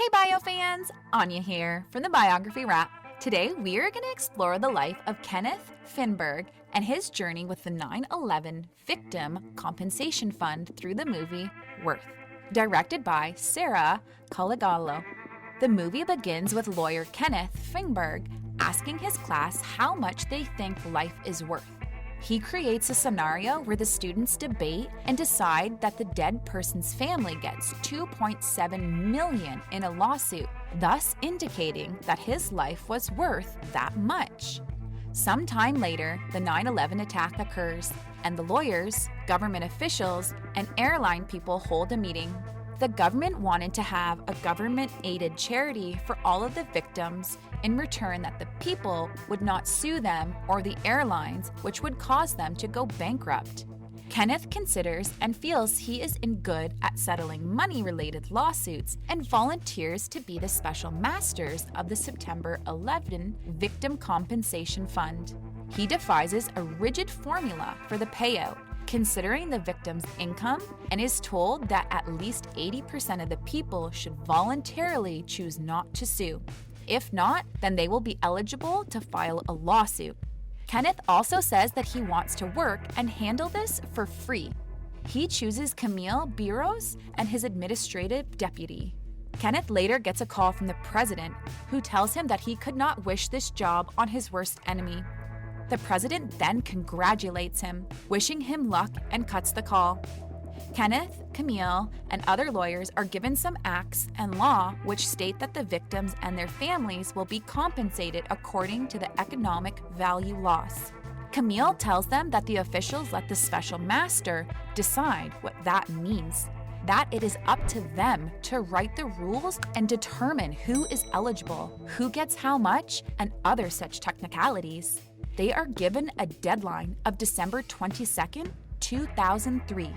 Hey bio fans, Anya here from the Biography Wrap. Today we are going to explore the life of Kenneth Feinberg and his journey with the 9/11 Victim Compensation Fund through the movie Worth, directed by Sarah Colagallo. The movie begins with lawyer Kenneth Feinberg asking his class how much they think life is worth. He creates a scenario where the students debate and decide that the dead person's family gets $2.7 million in a lawsuit, thus indicating that his life was worth that much. Sometime later, the 9/11 attack occurs, and the lawyers, government officials, and airline people hold a meeting. The government wanted to have a government-aided charity for all of the victims in return that the people would not sue them or the airlines, which would cause them to go bankrupt. Kenneth considers and feels he is in good at settling money-related lawsuits and volunteers to be the special masters of the September 11 Victim Compensation Fund. He devises a rigid formula for the payout, considering the victim's income, and is told that at least 80% of the people should voluntarily choose not to sue. If not, then they will be eligible to file a lawsuit. Kenneth also says that he wants to work and handle this for free. He chooses Camille Biros and his administrative deputy. Kenneth later gets a call from the president, who tells him that he could not wish this job on his worst enemy. The president then congratulates him, wishing him luck, and cuts the call. Kenneth, Camille, and other lawyers are given some acts and law which state that the victims and their families will be compensated according to the economic value loss. Camille tells them that the officials let the special master decide what that means, that it is up to them to write the rules and determine who is eligible, who gets how much, and other such technicalities. They are given a deadline of December 22nd, 2003.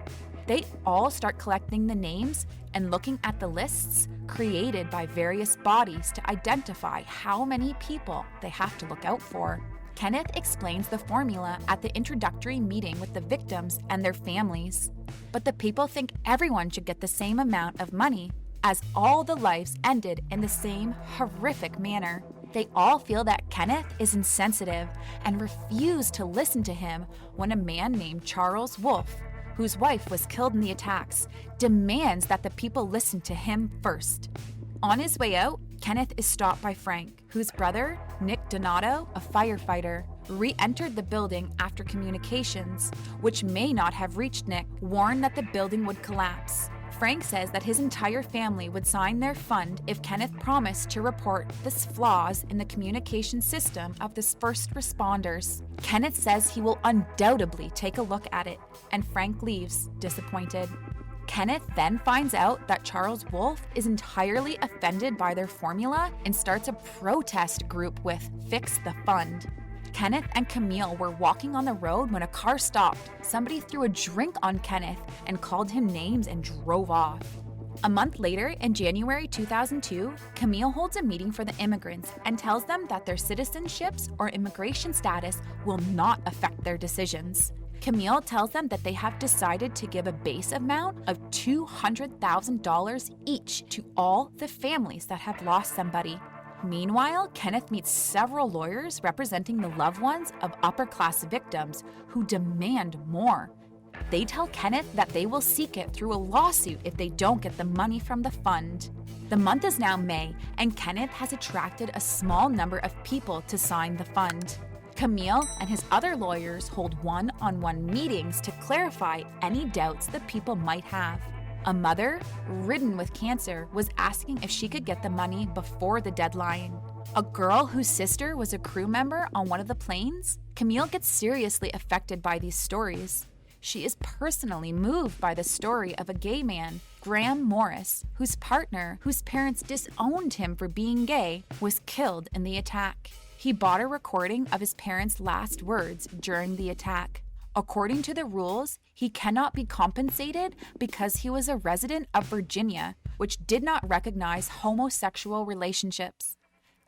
They all start collecting the names and looking at the lists created by various bodies to identify how many people they have to look out for. Kenneth explains the formula at the introductory meeting with the victims and their families. But the people think everyone should get the same amount of money, as all the lives ended in the same horrific manner. They all feel that Kenneth is insensitive and refuse to listen to him when a man named Charles Wolfe, whose wife was killed in the attacks, demands that the people listen to him first. On his way out, Kenneth is stopped by Frank, whose brother, Nick Donato, a firefighter, re-entered the building after communications, which may not have reached Nick, warned that the building would collapse. Frank says that his entire family would sign their fund if Kenneth promised to report the flaws in the communication system of the first responders. Kenneth says he will undoubtedly take a look at it, and Frank leaves, disappointed. Kenneth then finds out that Charles Wolfe is entirely offended by their formula and starts a protest group with Fix the Fund. Kenneth and Camille were walking on the road when a car stopped. Somebody threw a drink on Kenneth and called him names and drove off. A month later, in January 2002, Camille holds a meeting for the immigrants and tells them that their citizenships or immigration status will not affect their decisions. Camille tells them that they have decided to give a base amount of $200,000 each to all the families that have lost somebody. Meanwhile, Kenneth meets several lawyers representing the loved ones of upper-class victims who demand more. They tell Kenneth that they will seek it through a lawsuit if they don't get the money from the fund. The month is now May, and Kenneth has attracted a small number of people to sign the fund. Camille and his other lawyers hold one-on-one meetings to clarify any doubts that people might have. A mother, ridden with cancer, was asking if she could get the money before the deadline. A girl whose sister was a crew member on one of the planes? Camille gets seriously affected by these stories. She is personally moved by the story of a gay man, Graham Morris, whose partner, whose parents disowned him for being gay, was killed in the attack. He bought a recording of his parents' last words during the attack. According to the rules, he cannot be compensated because he was a resident of Virginia, which did not recognize homosexual relationships.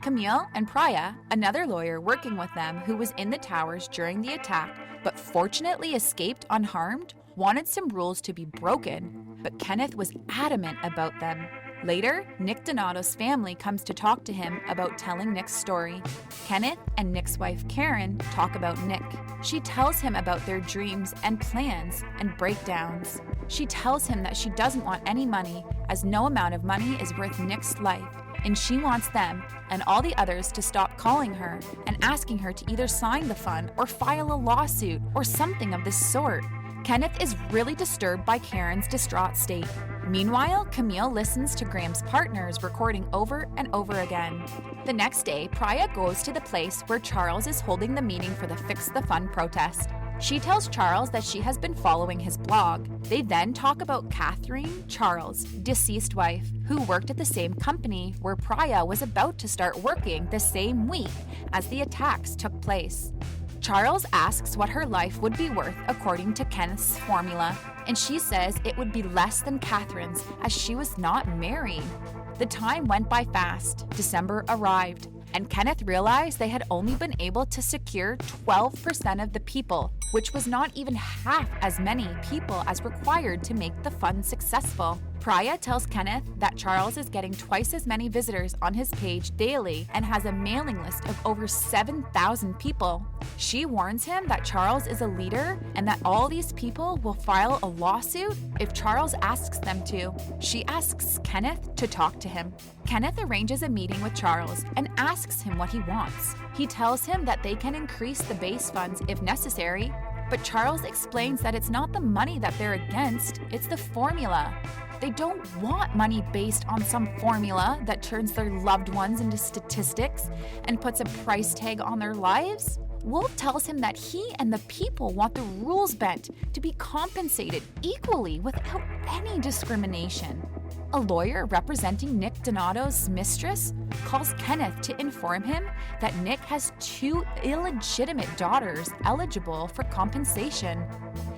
Camille and Priya, another lawyer working with them who was in the towers during the attack but fortunately escaped unharmed, wanted some rules to be broken, but Kenneth was adamant about them. Later, Nick Donato's family comes to talk to him about telling Nick's story. Kenneth and Nick's wife Karen talk about Nick. She tells him about their dreams and plans and breakdowns. She tells him that she doesn't want any money, as no amount of money is worth Nick's life, and she wants them and all the others to stop calling her and asking her to either sign the fund or file a lawsuit or something of this sort. Kenneth is really disturbed by Karen's distraught state. Meanwhile, Camille listens to Graham's partners recording over and over again. The next day, Priya goes to the place where Charles is holding the meeting for the Fix the Fund protest. She tells Charles that she has been following his blog. They then talk about Catherine, Charles' deceased wife, who worked at the same company where Priya was about to start working the same week as the attacks took place. Charles asks what her life would be worth according to Kenneth's formula, and she says it would be less than Catherine's as she was not married. The time went by fast. December arrived, and Kenneth realized they had only been able to secure 12% of the people, which was not even half as many people as required to make the fund successful. Priya tells Kenneth that Charles is getting twice as many visitors on his page daily and has a mailing list of over 7,000 people. She warns him that Charles is a leader and that all these people will file a lawsuit if Charles asks them to. She asks Kenneth to talk to him. Kenneth arranges a meeting with Charles and asks him what he wants. He tells him that they can increase the base funds if necessary, but Charles explains that it's not the money that they're against, it's the formula. They don't want money based on some formula that turns their loved ones into statistics and puts a price tag on their lives. Wolf tells him that he and the people want the rules bent to be compensated equally without any discrimination. A lawyer representing Nick Donato's mistress calls Kenneth to inform him that Nick has 2 illegitimate daughters eligible for compensation.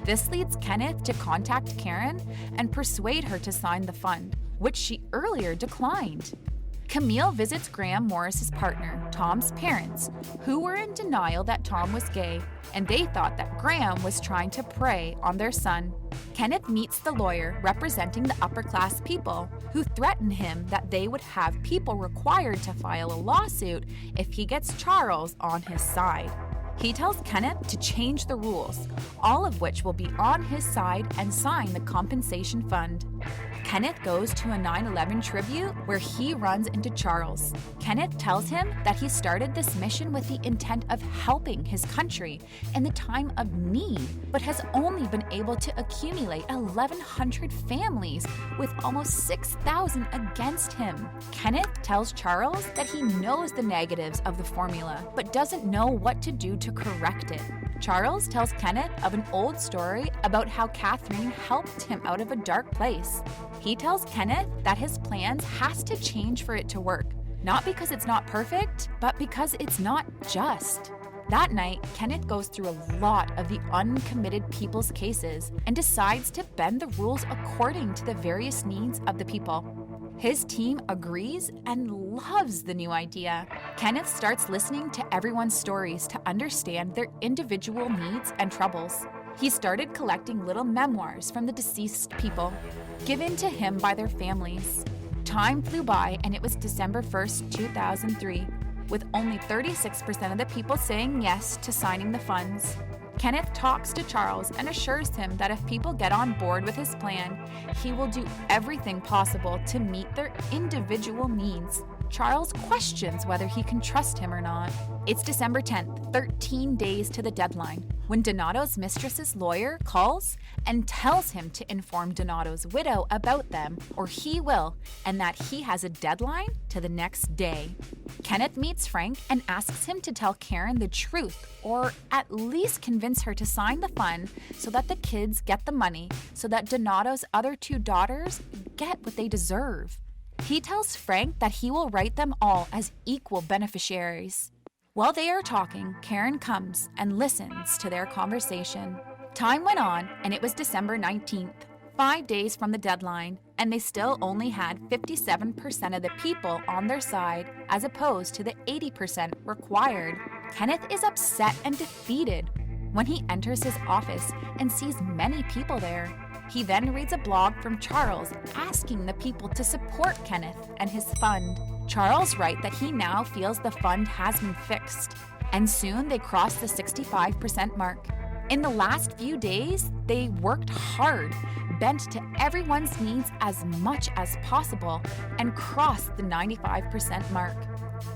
This leads Kenneth to contact Karen and persuade her to sign the fund, which she earlier declined. Camille visits Graham Morris's partner, Tom's parents, who were in denial that Tom was gay, and they thought that Graham was trying to prey on their son. Kenneth meets the lawyer representing the upper-class people, who threaten him that they would have people required to file a lawsuit if he gets Charles on his side. He tells Kenneth to change the rules, all of which will be on his side, and sign the compensation fund. Kenneth goes to a 9/11 tribute where he runs into Charles. Kenneth tells him that he started this mission with the intent of helping his country in the time of need, but has only been able to accumulate 1,100 families with almost 6,000 against him. Kenneth tells Charles that he knows the negatives of the formula, but doesn't know what to do to correct it. Charles tells Kenneth of an old story about how Catherine helped him out of a dark place. He tells Kenneth that his plans has to change for it to work, not because it's not perfect, but because it's not just. That night, Kenneth goes through a lot of the uncommitted people's cases and decides to bend the rules according to the various needs of the people. His team agrees and loves the new idea. Kenneth starts listening to everyone's stories to understand their individual needs and troubles. He started collecting little memoirs from the deceased people, given to him by their families. Time flew by and it was December 1st, 2003, with only 36% of the people saying yes to signing the funds. Kenneth talks to Charles and assures him that if people get on board with his plan, he will do everything possible to meet their individual needs. Charles questions whether he can trust him or not. It's December 10th, 13 days to the deadline, when Donato's mistress's lawyer calls and tells him to inform Donato's widow about them, or he will, and that he has a deadline to the next day. Kenneth meets Frank and asks him to tell Karen the truth, or at least convince her to sign the fund so that the kids get the money, so that Donato's other 2 daughters get what they deserve. He tells Frank that he will write them all as equal beneficiaries. While they are talking, Karen comes and listens to their conversation. Time went on, and it was December 19th, 5 days from the deadline, and they still only had 57% of the people on their side, as opposed to the 80% required. Kenneth is upset and defeated when he enters his office and sees many people there. He then reads a blog from Charles asking the people to support Kenneth and his fund. Charles writes that he now feels the fund has been fixed, and soon they cross the 65% mark. In the last few days, they worked hard, bent to everyone's needs as much as possible, and crossed the 95% mark.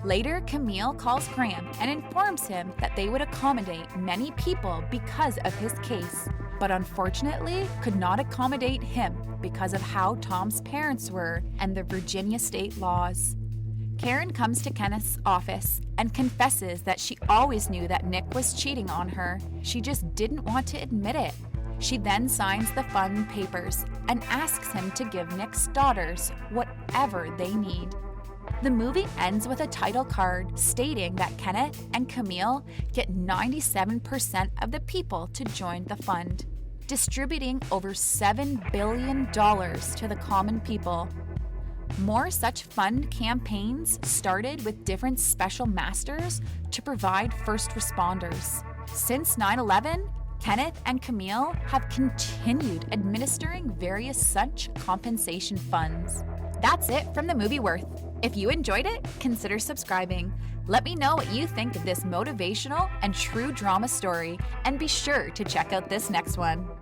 Later, Camille calls Graham and informs him that they would accommodate many people because of his case, but unfortunately could not accommodate him because of how Tom's parents were and the Virginia state laws. Karen comes to Kenneth's office and confesses that she always knew that Nick was cheating on her. She just didn't want to admit it. She then signs the fund papers and asks him to give Nick's daughters whatever they need. The movie ends with a title card stating that Kenneth and Camille get 97% of the people to join the fund, distributing over $7 billion to the common people. More such fund campaigns started with different special masters to provide first responders. Since 9/11, Kenneth and Camille have continued administering various such compensation funds. That's it from the movie Worth. If you enjoyed it, consider subscribing. Let me know what you think of this motivational and true drama story, and be sure to check out this next one.